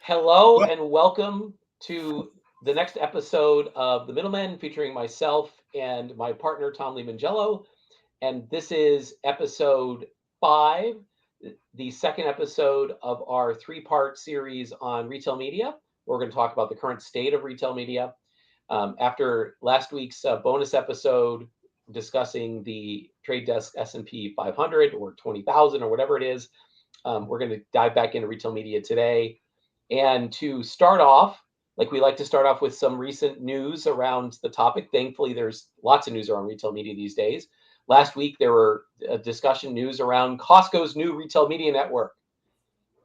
Hello and welcome to the next episode of The Middlemen featuring myself and my partner, Tom Limongello. And this is episode 5, the second episode of our three-part series on retail media. We're going to talk about the current state of retail media. After last week's bonus episode discussing the Trade Desk S&P 500 or 20,000 or whatever it is, we're going to dive back into retail media today. And to start off, like we like to start off with some recent news around the topic. Thankfully, there's lots of news around retail media these days. Last week, there were discussion news around Costco's new retail media network.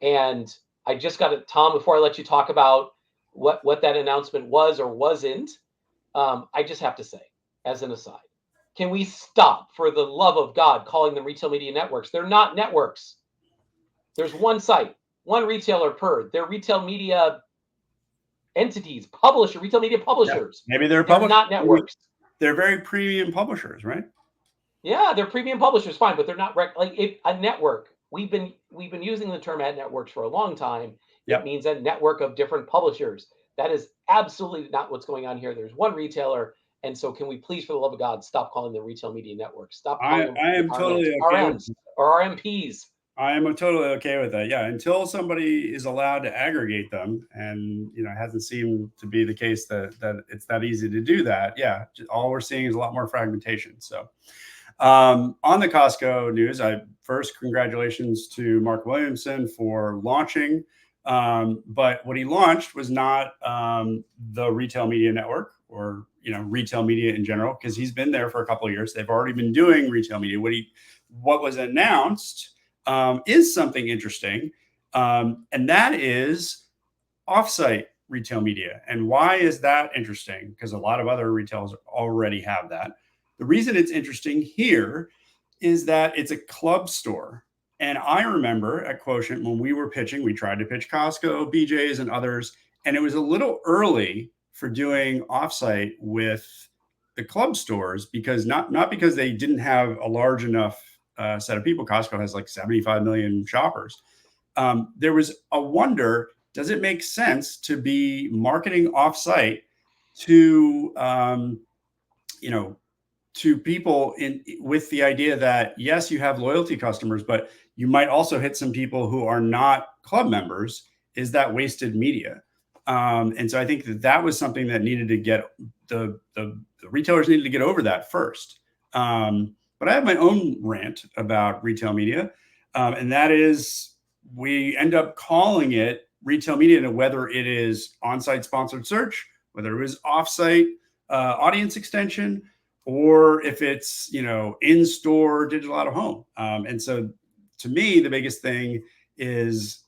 And I just got to, Tom, before I let you talk about what that announcement was or wasn't, I just have to say, as an aside, can we stop, for the love of God, calling them retail media networks? They're not networks. There's one site, one retailer per. They're retail media entities, retail media publishers. Maybe they're not networks. They're very premium publishers, right? Yeah, they're premium publishers, fine, but they're not a network. We've been using the term ad networks for a long time. It means a network of different publishers. That is absolutely not what's going on here. There's one retailer, and so can we please, for the love of God, stop calling them retail media networks? Stop calling them I am totally okay RMs or RMPs. I am totally okay with that. Yeah, until somebody is allowed to aggregate them, and it hasn't seemed to be the case that it's that easy to do that. Yeah, all we're seeing is a lot more fragmentation. So, on the Costco news, first congratulations to Mark Williamson for launching. But what he launched was not the retail media network or retail media in general, because he's been there for a couple of years. They've already been doing retail media. What was announced is something interesting, and that is offsite retail media. And why is that interesting? Because a lot of other retailers already have that. The reason it's interesting here is that it's a club store. And I remember at Quotient, when we were pitching, we tried to pitch Costco, BJ's, and others, and it was a little early for doing offsite with the club stores, because not because they didn't have a large enough set of people. Costco has like 75 million shoppers. There was a wonder, does it make sense to be marketing offsite to, to people with the idea that, yes, you have loyalty customers, but you might also hit some people who are not club members. Is that wasted media? And so I think that was something that needed to get the retailers needed to get over that first. But I have my own rant about retail media, and that is we end up calling it retail media, whether it is on-site sponsored search, whether it is off-site audience extension, or if it's in-store digital out of home. And so to me, the biggest thing is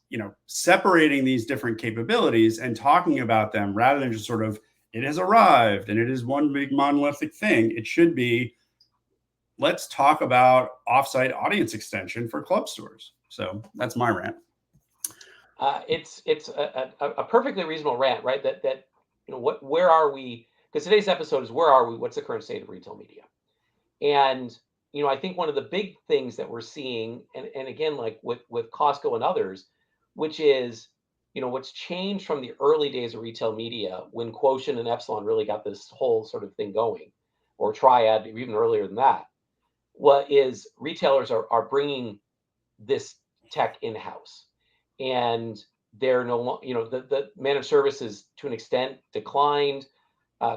separating these different capabilities and talking about them rather than just sort of it has arrived and it is one big monolithic thing. It should be, let's talk about offsite audience extension for club stores. So that's my rant. It's a perfectly reasonable rant, right? That where are we? Because today's episode is where are we? What's the current state of retail media? And I think one of the big things that we're seeing, and again, like with Costco and others, which is what's changed from the early days of retail media when Quotient and Epsilon really got this whole sort of thing going, or Triad even earlier than that. What is retailers are bringing this tech in-house, and they're no longer, the managed services to an extent declined.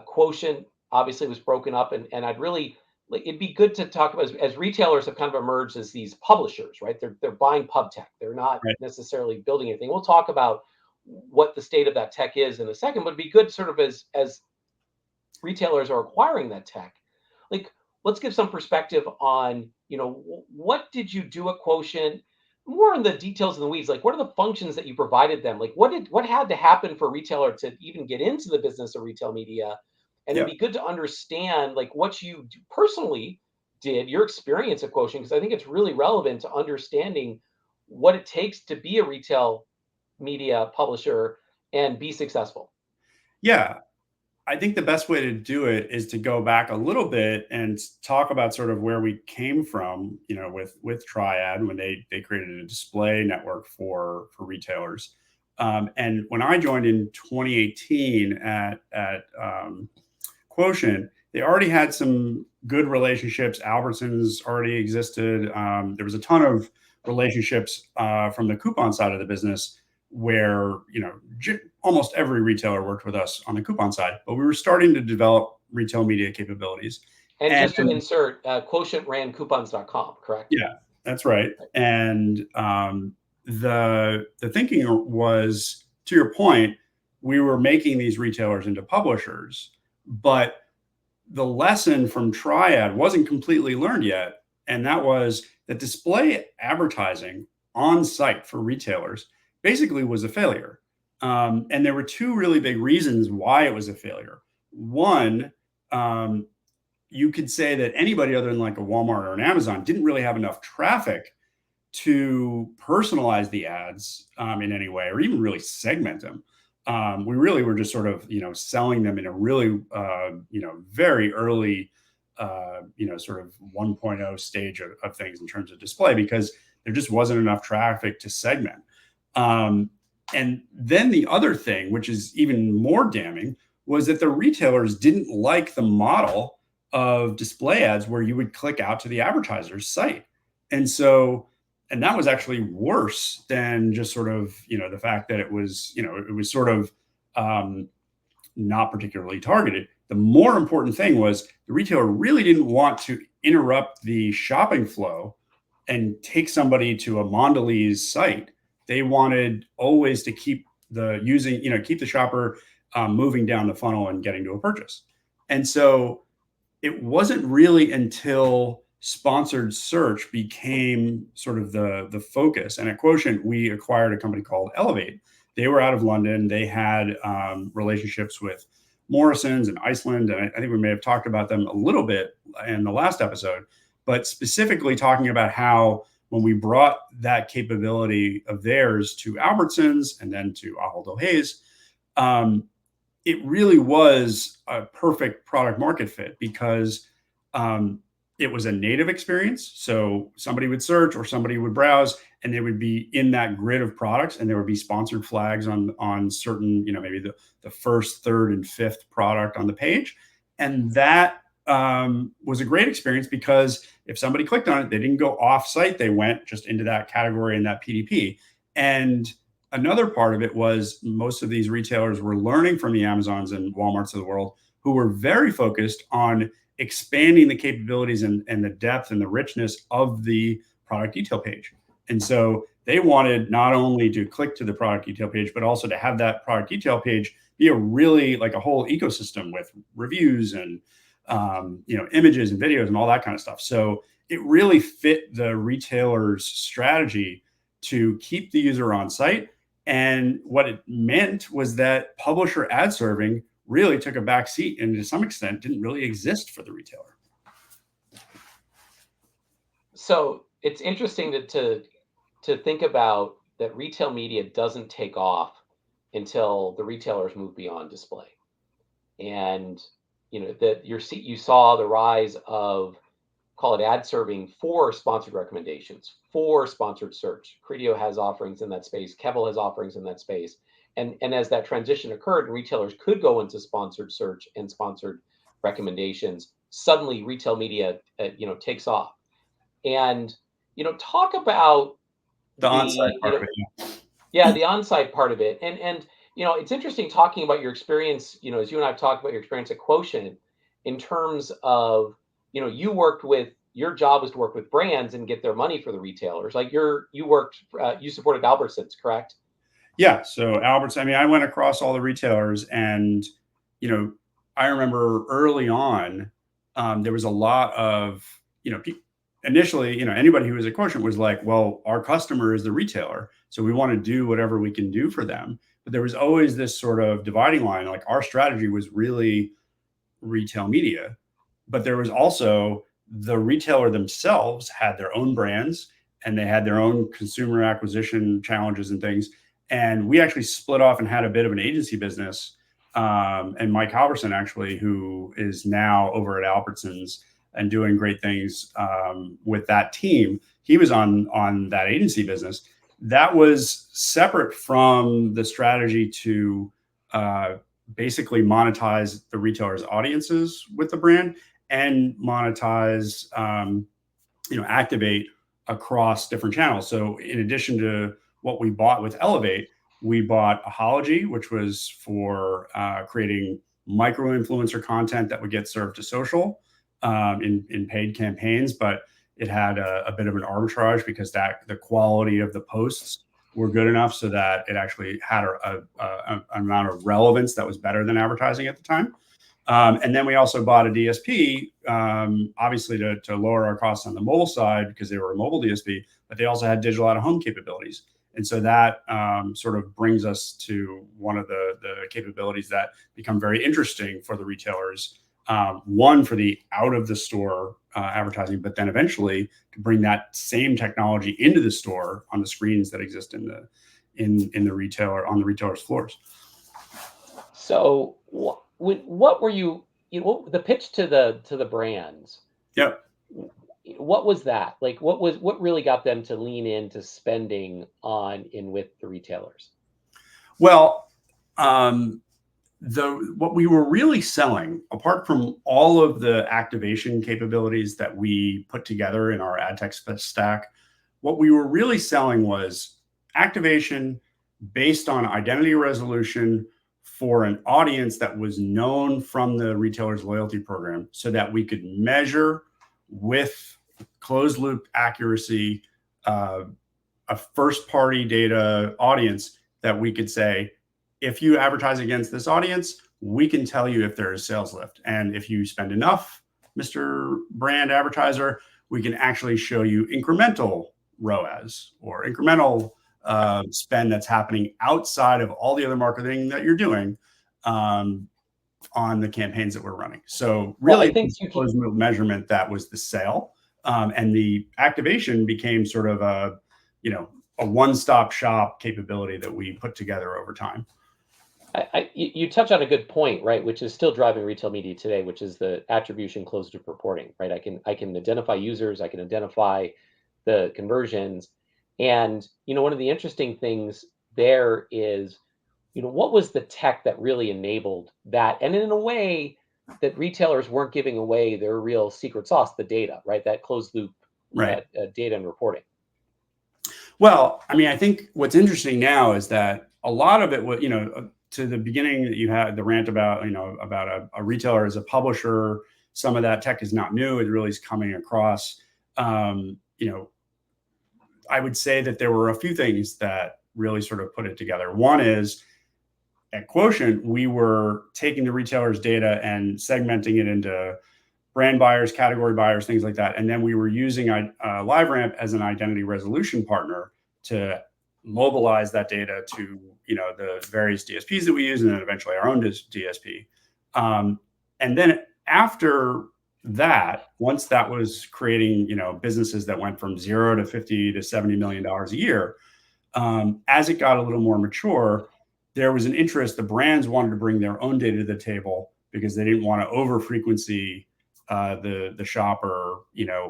Quotient obviously was broken up, and I'd really it'd be good to talk about as retailers have kind of emerged as these publishers, right? They're buying pub tech. They're not necessarily building anything. We'll talk about what the state of that tech is in a second, but it'd be good sort of as retailers are acquiring that tech. Let's give some perspective on, what did you do at Quotient? More in the details in the weeds. What are the functions that you provided them? What had to happen for a retailer to even get into the business of retail media? And it'd be good to understand what you personally did, your experience at Quotient, because I think it's really relevant to understanding what it takes to be a retail media publisher and be successful. Yeah. I think the best way to do it is to go back a little bit and talk about sort of where we came from, with Triad when they created a display network for retailers. And when I joined in 2018 at Quotient, they already had some good relationships. Albertsons already existed. There was a ton of relationships from the coupon side of the business where, almost every retailer worked with us on the coupon side, but we were starting to develop retail media capabilities. And And just to insert, Quotient ran coupons.com, correct? yeah, that's right. And the thinking was, to your point, we were making these retailers into publishers, but the lesson from Triad wasn't completely learned yet, and that was that display advertising on site for retailers basically was a failure. And there were two really big reasons why it was a failure. One, you could say that anybody other than like a Walmart or an Amazon didn't really have enough traffic to personalize the ads in any way, or even really segment them. We really were just sort of, selling them in a really, very early, sort of 1.0 stage of things in terms of display, because there just wasn't enough traffic to segment. And then the other thing, which is even more damning, was that the retailers didn't like the model of display ads where you would click out to the advertiser's site. And that was actually worse than just sort of, the fact that it was sort of not particularly targeted. The more important thing was the retailer really didn't want to interrupt the shopping flow and take somebody to a Mondelez site. They wanted always to keep keep the shopper moving down the funnel and getting to a purchase. And so it wasn't really until sponsored search became sort of the focus. And at Quotient, we acquired a company called Elevate. They were out of London. They had relationships with Morrison's and Iceland. And I think we may have talked about them a little bit in the last episode, but specifically talking about how when we brought that capability of theirs to Albertsons and then to Ahold Delhaize, it really was a perfect product market fit, because it was a native experience. So somebody would search or somebody would browse and they would be in that grid of products, and there would be sponsored flags on certain, maybe the first, third, and fifth product on the page. And that was a great experience, because if somebody clicked on it, they didn't go off site. They went just into that category and that PDP. And another part of it was most of these retailers were learning from the Amazons and Walmarts of the world, who were very focused on expanding the capabilities and the depth and the richness of the product detail page. And so they wanted not only to click to the product detail page, but also to have that product detail page be a really like a whole ecosystem with reviews and images and videos and all that kind of stuff. So it really fit the retailer's strategy to keep the user on site. And what it meant was that publisher ad serving really took a back seat, and to some extent didn't really exist for the retailer. So it's interesting to think about that retail media doesn't take off until the retailers move beyond display. And that you saw the rise of, call it, ad serving for sponsored recommendations, for sponsored search. Criteo has offerings in that space. Kevel has offerings in that space. And as that transition occurred, and retailers could go into sponsored search and sponsored recommendations, suddenly retail media, takes off. And talk about the on-site part of it. Yeah, the on-site part of it. And it's interesting talking about your experience, as you and I have talked about your experience at Quotient, in terms of, your job was to work with brands and get their money for the retailers. Like you supported Albertsons, correct? Yeah. So I went across all the retailers, and, I remember early on, there was a lot of, initially, anybody who was at Quotient was like, well, our customer is the retailer, so we want to do whatever we can do for them. But there was always this sort of dividing line. Like, our strategy was really retail media, but there was also the retailer themselves had their own brands, and they had their own consumer acquisition challenges and things. And we actually split off and had a bit of an agency business. And Mike Halverson, actually, who is now over at Albertsons and doing great things with that team, he was on that agency business. That was separate from the strategy to basically monetize the retailer's audiences with the brand and monetize, activate across different channels. So in addition to what we bought with Elevate, we bought Ahology, which was for creating micro influencer content that would get served to social in paid campaigns, but it had a bit of an arbitrage because the quality of the posts were good enough so that it actually had an amount of relevance that was better than advertising at the time. And then we also bought a DSP, obviously to lower our costs on the mobile side because they were a mobile DSP, but they also had digital out-of-home capabilities. And so that sort of brings us to one of the capabilities that become very interesting for the retailers. One, for the out-of-the-store advertising, but then eventually to bring that same technology into the store on the screens that exist in the retailer, on the retailer's floors. So what were the pitch to the brands? Yep. What was that? Like what really got them to lean into spending on in with the retailers? Well, what we were really selling, apart from all of the activation capabilities that we put together in our ad tech stack, what we were really selling was activation based on identity resolution for an audience that was known from the retailer's loyalty program, so that we could measure with closed loop accuracy a first party data audience that we could say, if you advertise against this audience, we can tell you if there is sales lift. And if you spend enough, Mr. Brand Advertiser, we can actually show you incremental ROAS or incremental spend that's happening outside of all the other marketing that you're doing on the campaigns that we're running. So really, closed loop measurement, that was the sale. And the activation became sort of a one-stop shop capability that we put together over time. You touch on a good point, right? Which is still driving retail media today, which is the attribution closed loop reporting, right? I can identify users, I can identify the conversions, and one of the interesting things there is, what was the tech that really enabled that, and in a way that retailers weren't giving away their real secret sauce, the data, right? That closed loop data and reporting. Well, I mean, I think what's interesting now is that a lot of it was, to the beginning that you had the rant about, about a retailer as a publisher, some of that tech is not new. It really is coming across. I would say that there were a few things that really sort of put it together. One is at Quotient, we were taking the retailer's data and segmenting it into brand buyers, category buyers, things like that. And then we were using LiveRamp as an identity resolution partner to mobilize that data to the various DSPs that we use, and then eventually our own DSP. And then after that, once that was creating businesses that went from 0 to 50 to $70 million a year, as it got a little more mature, there was an interest. The brands wanted to bring their own data to the table because they didn't want to over frequency the shopper,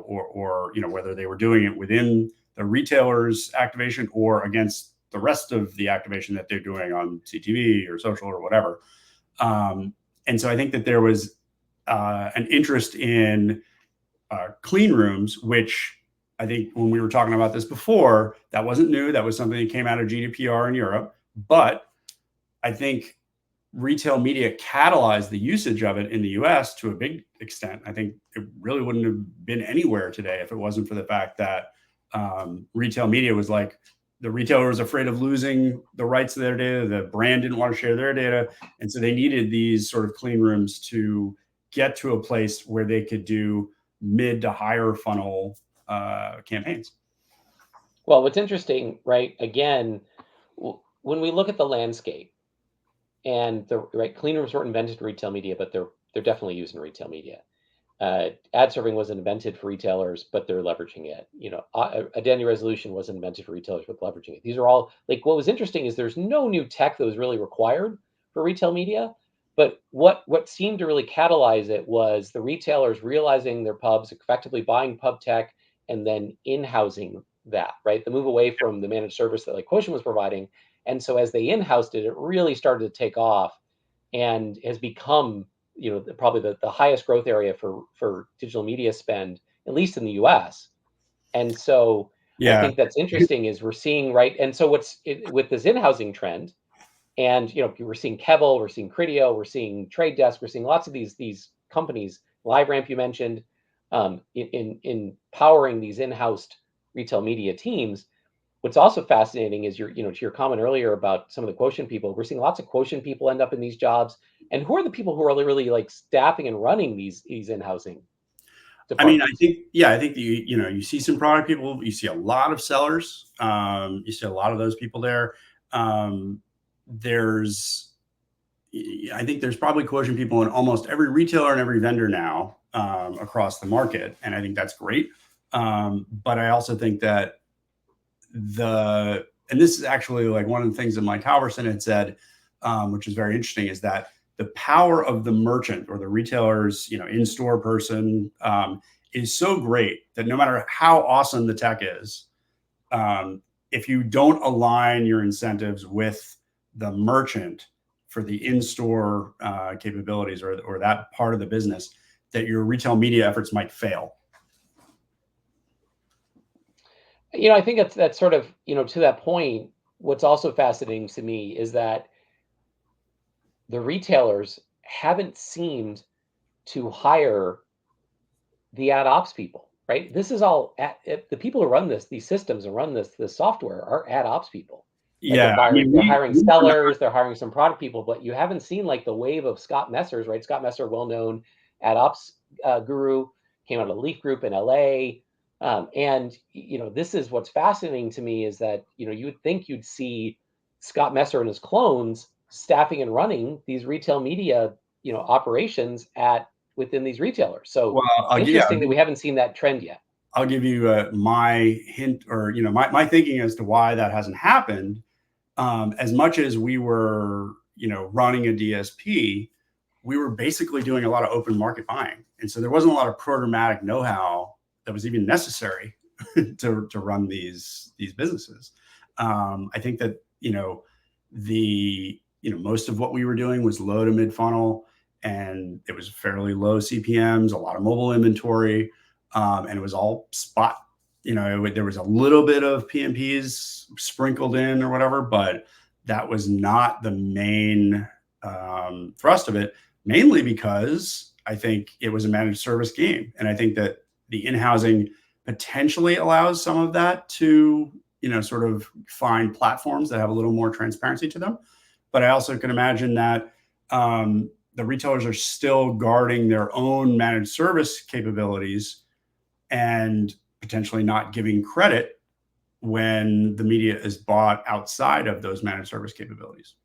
or whether they were doing it within the retailer's activation or against the rest of the activation that they're doing on CTV or social or whatever. And so I think that there was an interest in clean rooms, which I think when we were talking about this before, that wasn't new. That was something that came out of GDPR in Europe. But I think retail media catalyzed the usage of it in the US to a big extent. I think it really wouldn't have been anywhere today if it wasn't for the fact that retail media was like, the retailer was afraid of losing the rights to their data. The brand didn't want to share their data. And so they needed these sort of clean rooms to get to a place where they could do mid to higher funnel campaigns. Well, what's interesting, right? Again, when we look at the landscape, and clean rooms weren't invented for retail media, but they're definitely used in retail media. Ad serving wasn't invented for retailers, but they're leveraging it. Identity resolution wasn't invented for retailers, but leveraging it. These are all what was interesting is there's no new tech that was really required for retail media, but what seemed to really catalyze it was the retailers realizing their pubs, effectively buying pub tech and then in-housing that, right? The move away from the managed service that like Quotient was providing. And so as they in-housed it, it really started to take off and has become, probably the highest growth area for digital media spend, at least in the US. And so I Yeah. think that's interesting is we're seeing, right? And so with this in-housing trend, and we're seeing Kevel, we're seeing Criteo, we're seeing Trade Desk, we're seeing lots of these companies, LiveRamp you mentioned, in powering these in-house retail media teams. What's also fascinating is to your comment earlier about some of the Quotient people. We're seeing lots of Quotient people end up in these jobs. And who are the people who are really like staffing and running these in-housing I mean, departments? I think you see some product people, you see a lot of sellers, you see a lot of those people there. There's, I think there's probably Quotient people in almost every retailer and every vendor now across the market, and I think that's great. But I also think that and this is actually like one of the things that Mike Halverson had said, which is very interesting, is that the power of the merchant or the retailer's in-store person is so great that no matter how awesome the tech is, if you don't align your incentives with the merchant for the in-store capabilities or that part of the business, that your retail media efforts might fail. I think that's sort of, to that point, what's also fascinating to me is that the retailers haven't seemed to hire the ad ops people, right? This is all the people who run these systems and run this software are ad ops people, right? Yeah, I mean, They're hiring sellers, they're hiring some product people, but you haven't seen like the wave of Scott Messer's, right? Scott Messer, well-known ad ops guru, came out of Leaf Group in LA. And this is what's fascinating to me is that you would think you'd see Scott Messer and his clones staffing and running these retail media operations within these retailers. So well, interesting that we haven't seen that trend yet. I'll give you my hint, or my thinking as to why that hasn't happened. As much as we were running a DSP, we were basically doing a lot of open market buying, and so there wasn't a lot of programmatic know-how that was even necessary to run these businesses. I think that most of what we were doing was low to mid funnel, and it was fairly low CPMs, a lot of mobile inventory, and it was all spot. There was a little bit of PMPs sprinkled in or whatever, but that was not the main thrust of it, mainly because I think it was a managed service game. And I think that the in-housing potentially allows some of that to, sort of find platforms that have a little more transparency to them. But I also can imagine that the retailers are still guarding their own managed service capabilities and potentially not giving credit when the media is bought outside of those managed service capabilities.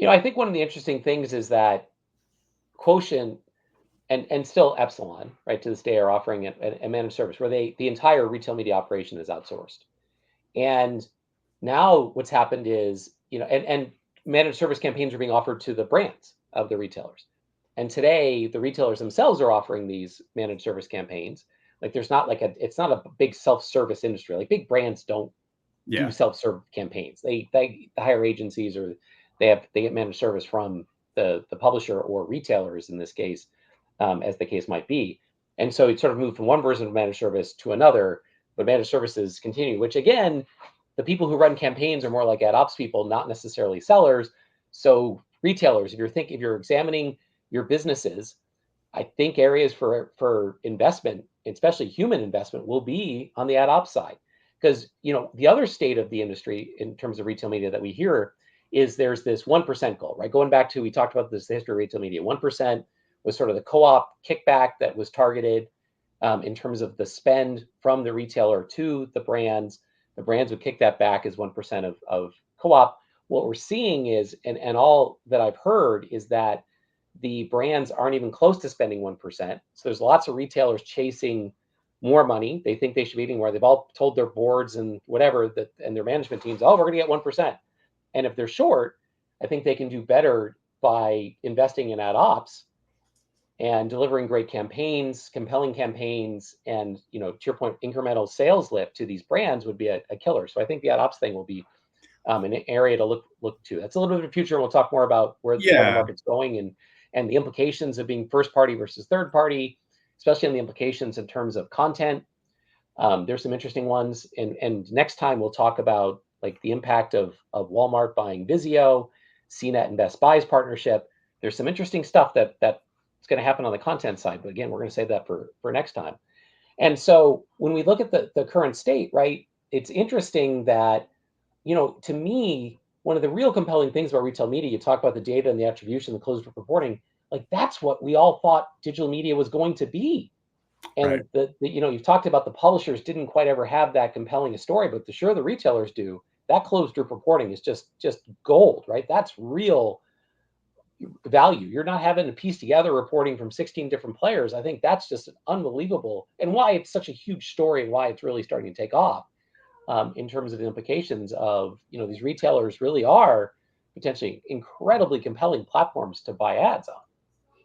I think one of the interesting things is that Quotient and still Epsilon, right, to this day are offering a managed service where the entire retail media operation is outsourced. And now what's happened is, and managed service campaigns are being offered to the brands of the retailers. And today the retailers themselves are offering these managed service campaigns. Like it's not a big self-service industry. Like big brands don't do self-serve campaigns. They hire agencies, or they get managed service from the publisher or retailers in this case, as the case might be. And so it sort of moved from one version of managed service to another, but managed services continue, which again, the people who run campaigns are more like ad ops people, not necessarily sellers. So retailers, if you're examining your businesses, I think areas for investment, especially human investment, will be on the ad ops side. Because the other state of the industry in terms of retail media that we hear is there's this 1% goal, right? Going back to, we talked about this, the history of retail media. 1% was sort of the co-op kickback that was targeted in terms of the spend from the retailer to the brands. The brands would kick that back as 1% of co-op. What we're seeing is, and all that I've heard is that the brands aren't even close to spending 1%. So there's lots of retailers chasing more money. They think they should be getting more. They've all told their boards and whatever and their management teams, oh, we're going to get 1%. And if they're short, I think they can do better by investing in ad ops and delivering great campaigns, compelling campaigns, and to your point, incremental sales lift to these brands would be a killer. So I think the ad ops thing will be an area to look to. That's a little bit of the future, and we'll talk more about where the market's going and the implications of being first party versus third party, especially on the implications in terms of content. There's some interesting ones, and next time we'll talk about like the impact of Walmart buying Vizio, CNET and Best Buy's partnership. There's some interesting stuff that's going to happen on the content side, but again, we're going to save that for next time. And so when we look at the current state, right, it's interesting that, to me, one of the real compelling things about retail media, you talk about the data and the attribution, the closed loop reporting, like that's what we all thought digital media was going to be. And Right. you've talked about the publishers didn't quite ever have that compelling a story, but the retailers do. That closed loop reporting is just gold, right? That's real value. You're not having to piece together reporting from 16 different players. I think that's just unbelievable, and why it's such a huge story and why it's really starting to take off in terms of the implications of, these retailers really are potentially incredibly compelling platforms to buy ads on.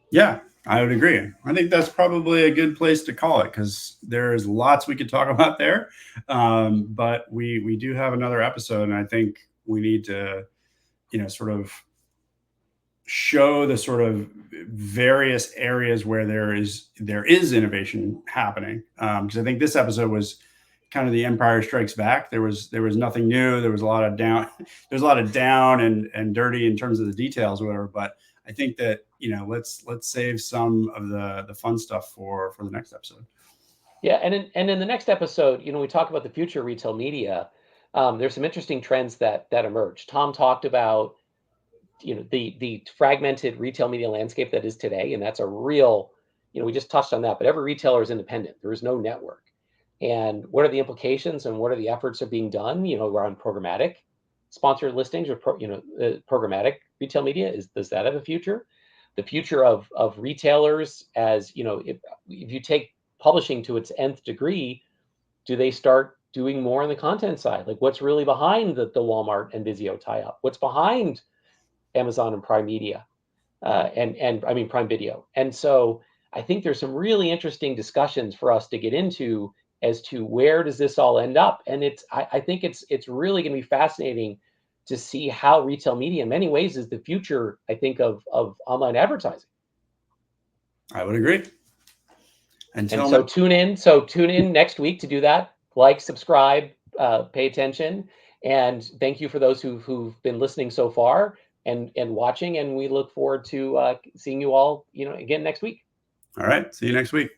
Yeah, I would agree. I think that's probably a good place to call it because there's lots we could talk about there. But we do have another episode, and I think we need to, sort of show the sort of various areas where there is innovation happening. Because I think this episode was kind of the Empire Strikes Back. There was nothing new. There was a lot of down. There's a lot of down and dirty in terms of the details, or whatever. But I think that let's save some of the fun stuff for the next episode. Yeah, and in the next episode, we talk about the future of retail media. There's some interesting trends that emerge. Tom talked about the fragmented retail media landscape that is today, and that's a real, we just touched on that. But every retailer is independent. There is no network. And what are the implications and what are the efforts are being done? Around programmatic sponsored listings or programmatic retail media. Does that have a future? The future of retailers, as if you take publishing to its nth degree, do they start doing more on the content side? Like what's really behind the Walmart and Vizio tie up? What's behind Amazon and Prime Media, and I mean Prime Video? And so I think there's some really interesting discussions for us to get into as to where does this all end up. And I think it's really going to be fascinating to see how retail media in many ways is the future, I think, of online advertising. I would agree. And so tune in next week to do that. Like, subscribe, pay attention, and thank you for those who've been listening so far and watching. And we look forward to seeing you all, again next week. All right. See you next week.